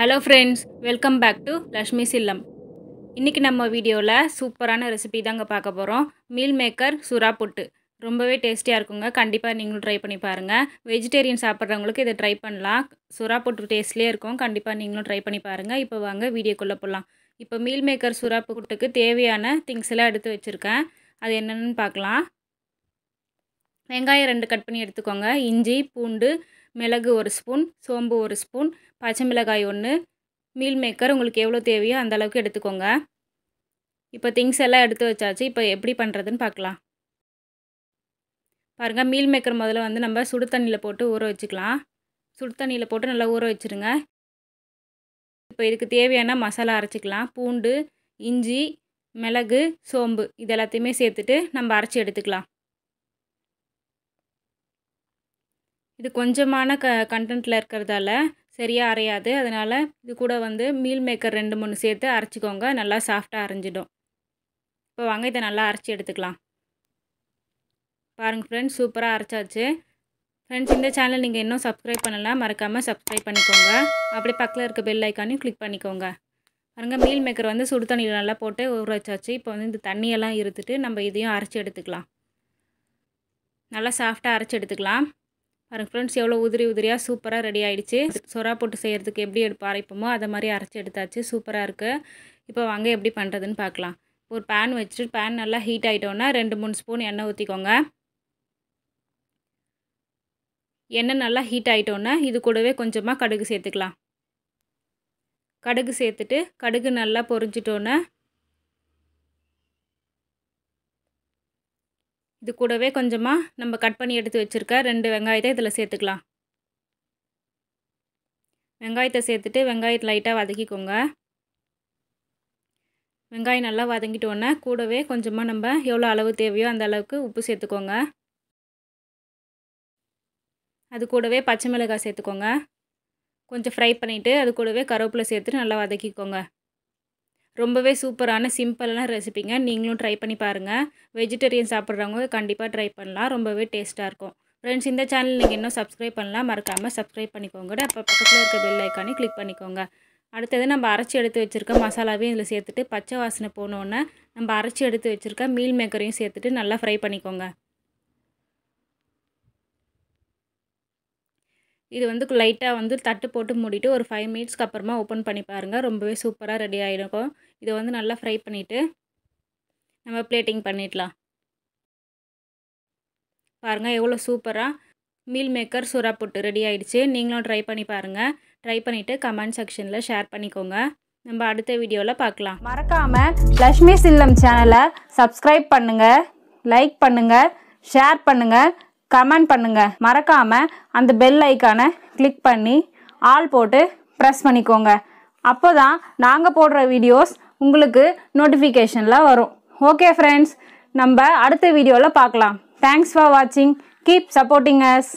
Hello friends, welcome back to Lashmi Sillam. இன்னைக்கு நம்ம வீடியோல சூப்பரான ரெசிபி தாங்க பார்க்க போறோம். மீல் மேக்கர் சுறா புட்டு. ரொம்பவே டேஸ்டியா இருக்குங்க. கண்டிப்பா நீங்களும் ட்ரை பண்ணி பாருங்க. வெஜிடேரியன் சாப்பிட்றவங்களுக்கு இதை ட்ரை பண்ணலாம். சுறா புட்டு டேஸ்ட்லயே இருக்கும். கண்டிப்பா நீங்களும் ட்ரை பண்ணி பாருங்க. இப்போ வாங்க வீடியோக்குள்ள போலாம். இப்போ மீல் மேக்கர் சுறா புட்டுக்கு தேவையான திங்ஸ் எல்லாம் எடுத்து வச்சிருக்கேன். அது என்னன்னு பார்க்கலாம். வெங்காயம் 2 கட் பண்ணி எடுத்துக்கோங்க. இஞ்சி, பூண்டு, மிளகு 1 ஸ்பூன், சோம்பு 1 ஸ்பூன், பச்சை மிளகாய் 1, மீல் மேக்கர் உங்களுக்கு எவ்வளோ தேவையோ அந்த அளவுக்கு எடுத்துக்கோங்க. இப்போ திங்ஸ் எல்லாம் எடுத்து வச்சாச்சு. இப்போ எப்படி பண்ணுறதுன்னு பார்க்கலாம். பாருங்கள், மீல் மேக்கர் முதல்ல வந்து நம்ம சுடு தண்ணியில் போட்டு ஊற வச்சுக்கலாம். சுடு தண்ணியில் போட்டு நல்லா ஊற வச்சுருங்க. இப்போ இதுக்கு தேவையான மசாலா அரைச்சிக்கலாம். பூண்டு, இஞ்சி, மிளகு, சோம்பு இது எல்லாத்தையுமே சேர்த்துட்டு நம்ம அரைச்சி எடுத்துக்கலாம். இது கொஞ்சமான கண்டென்ட்டில் இருக்கிறதால சரியாக அரையாது. அதனால் இது கூட வந்து மீல் மேக்கர் 2-3 சேர்த்து அரைச்சிக்கோங்க. நல்லா சாஃப்டாக அரைஞ்சிடும். இப்போ வாங்க இதை நல்லா அரைச்சி எடுத்துக்கலாம். பாருங்கள் ஃப்ரெண்ட்ஸ், சூப்பராக அரைச்சாச்சு. ஃப்ரெண்ட்ஸ், இந்த சேனல் நீங்கள் இன்னும் சப்ஸ்கிரைப் பண்ணலாம், மறக்காமல் சப்ஸ்கிரைப் பண்ணிக்கோங்க. அப்படியே பக்கத்தில் இருக்க பெல் ஐக்கானையும் கிளிக் பண்ணிக்கோங்க. பாருங்கள், மீல் மேக்கர் வந்து சுடு தண்ணியில் நல்லா போட்டு ஊற வச்சாச்சு. இப்போ வந்து இந்த தண்ணியெல்லாம் இருத்துட்டு நம்ம இதையும் அரைச்சி எடுத்துக்கலாம். நல்லா சாஃப்டாக அரைச்சி எடுத்துக்கலாம். பாருங்கள் ஃப்ரெண்ட்ஸ், எவ்வளோ உதிரியாக சூப்பராக ரெடி ஆகிடுச்சு. சொரா போட்டு செய்கிறதுக்கு எப்படி அரைப்போமோ அதை மாதிரி அரைச்சி எடுத்தாச்சு. சூப்பராக இருக்குது. இப்போ வாங்க எப்படி பண்ணுறதுன்னு பார்க்கலாம். ஒரு பேன் வச்சுட்டு பேன் நல்லா ஹீட் ஆகிட்டோன்னா 2-3 ஸ்பூன் எண்ணெய் ஊற்றிக்கோங்க. எண்ணெய் நல்லா ஹீட் ஆகிட்டோன்னா இது கூடவே கொஞ்சமாக கடுகு சேர்த்துக்கலாம். கடுகு சேர்த்துட்டு கடுகு நல்லா பொரிஞ்சிட்டோன்னே இது கூடவே கொஞ்சமாக நம்ம கட் பண்ணி எடுத்து வச்சுருக்க 2 வெங்காயத்தை இதில் சேர்த்துக்கலாம். வெங்காயத்தை சேர்த்துட்டு வெங்காயத்தை லைட்டாக வதக்கிக்கோங்க. வெங்காயம் நல்லா வதங்கிட்டோன்னே கூடவே கொஞ்சமாக நம்ம எவ்வளோ அளவு தேவையோ அந்த அளவுக்கு உப்பு சேர்த்துக்கோங்க. அது கூடவே பச்சை மிளகாய் சேர்த்துக்கோங்க. கொஞ்சம் ஃப்ரை பண்ணிவிட்டு அது கூடவே கருவேப்பிலை சேர்த்துட்டு நல்லா வதக்கிக்கோங்க. ரொம்பவே சூப்பரான சிம்பிளான ரெசிபிங்க. நீங்களும் ட்ரை பண்ணி பாருங்கள். வெஜிடேரியன் சாப்பிட்றவங்க கண்டிப்பாக ட்ரை பண்ணலாம். ரொம்பவே டேஸ்ட்டாக இருக்கும். ஃப்ரெண்ட்ஸ், இந்த சேனல் நீங்கள் இன்னும் சப்ஸ்கிரைப் பண்ணலாம், மறக்காமல் சப்ஸ்கிரைப் பண்ணிக்கோங்க. அப்போ பக்கத்தில் இருக்க பெல் ஐக்கானே கிளிக் பண்ணிக்கோங்க. அடுத்தது நம்ம அரைச்சி எடுத்து வச்சுருக்க மசாலாவையும் இதில் சேர்த்துட்டு பச்சை வாசனை போனோன்னே நம்ம அரைச்சி எடுத்து வச்சுருக்க மீல் மேக்கரையும் சேர்த்துட்டு நல்லா ஃப்ரை பண்ணிக்கோங்க. இது வந்து லைட்டாக வந்து தட்டு போட்டு மூடிட்டு ஒரு 5 மினிட்ஸ்க்கு அப்புறமா ஓப்பன் பண்ணி பாருங்கள். ரொம்பவே சூப்பராக ரெடி ஆகிடும். இதை வந்து நல்லா ஃப்ரை பண்ணிவிட்டு நம்ம பிளேட்டிங் பண்ணிடலாம். பாருங்கள், எவ்வளோ சூப்பராக மீல் மேக்கர் சுறா புட்டு ரெடி ஆகிடுச்சு. நீங்களும் ட்ரை பண்ணி பாருங்கள். ட்ரை பண்ணிவிட்டு கமெண்ட் செக்ஷனில் ஷேர் பண்ணிக்கோங்க. நம்ம அடுத்த வீடியோவில் பார்க்கலாம். மறக்காமல் லக்ஷ்மி சில்லம் சேனலை சப்ஸ்கிரைப் பண்ணுங்கள், லைக் பண்ணுங்கள், ஷேர் பண்ணுங்கள், கமெண்ட் பண்ணுங்கள். மறக்காமல் அந்த பெல் ஐக்கானை கிளிக் பண்ணி ஆல் போட்டு ப்ரெஸ் பண்ணிக்கோங்க. அப்போ தான் நாங்கள் போடுற வீடியோஸ் உங்களுக்கு நோட்டிஃபிகேஷனில் வரும். ஓகே ஃப்ரெண்ட்ஸ், நம்ம அடுத்த வீடியோவில் பார்க்கலாம். தேங்க்ஸ் ஃபார் வாட்சிங். Keep supporting us.